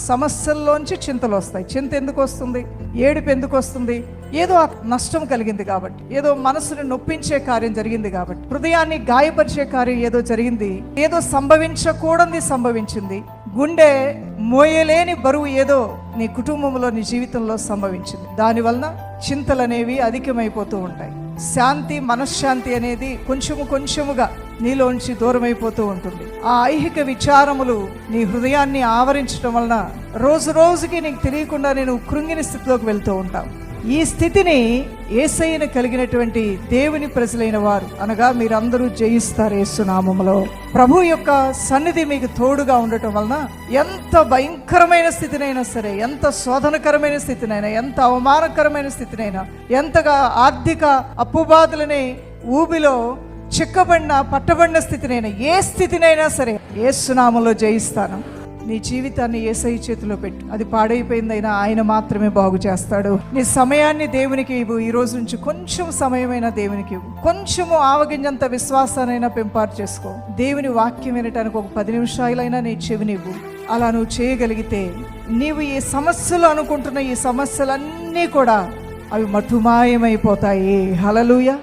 సమస్యల్లోంచి చింతలు వస్తాయి. చింత ఎందుకు వస్తుంది? ఏడుపు ఎందుకు వస్తుంది? ఏదో నష్టం కలిగింది కాబట్టి, ఏదో మనసుని నొప్పించే కార్యం జరిగింది కాబట్టి, హృదయాన్ని గాయపరిచే కార్యం ఏదో జరిగింది, ఏదో సంభవించకూడనిది సంభవించింది, గుండె మోయలేని బరువు ఏదో నీ కుటుంబంలో, నీ జీవితంలో సంభవించింది. దానివలన చింతలు అనేవి అధికమైపోతూ ఉంటాయి. శాంతి, మనశ్శాంతి అనేది కొంచెముగా నీలోంచి దూరం అయిపోతూ ఉంటుంది. ఆ ఐహిక విచారములు నీ హృదయాన్ని ఆవరించడం వలన రోజు రోజుకి నీకు తెలియకుండా నేను కృంగిన స్థితిలోకి వెళ్తూ ఉంటావు. ఈ స్థితిని యేసయ్యను కలిగినటువంటి దేవుని ప్రజలైన వారు అనగా మీరందరూ జయిస్తారు యేసు నామములో. ప్రభు యొక్క సన్నిధి మీకు తోడుగా ఉండటం వలన ఎంత భయంకరమైన స్థితినైనా సరే, ఎంత శోధనకరమైన స్థితినైనా, ఎంత అవమానకరమైన స్థితినైనా, ఎంతగా ఆర్థిక అప్పుబాధలనే ఊబిలో చిక్కబడిన పట్టబడిన స్థితినైనా, ఏ స్థితినైనా సరే యేసు నామములో జయిస్తాను. నీ జీవితాన్ని యేసయ్య చేతిలో పెట్టు. అది పాడైపోయిందైనా ఆయన మాత్రమే బాగు చేస్తాడు. నీ సమయాన్ని దేవునికి ఇవ్వు. ఈ రోజు నుంచి కొంచెం సమయమైనా దేవునికి ఇవ్వు. కొంచెము ఆవగింజంత విశ్వాసానైనా పెంపాటు చేసుకో. దేవుని వాక్యం వినటానికి ఒక 10 నిమిషాలైనా నీ చెవినివ్వు. అలా నువ్వు చేయగలిగితే నీవు ఈ సమస్యలు అనుకుంటున్న ఈ సమస్యలన్నీ కూడా అవి మటుమాయమైపోతాయి. హల్లెలూయా.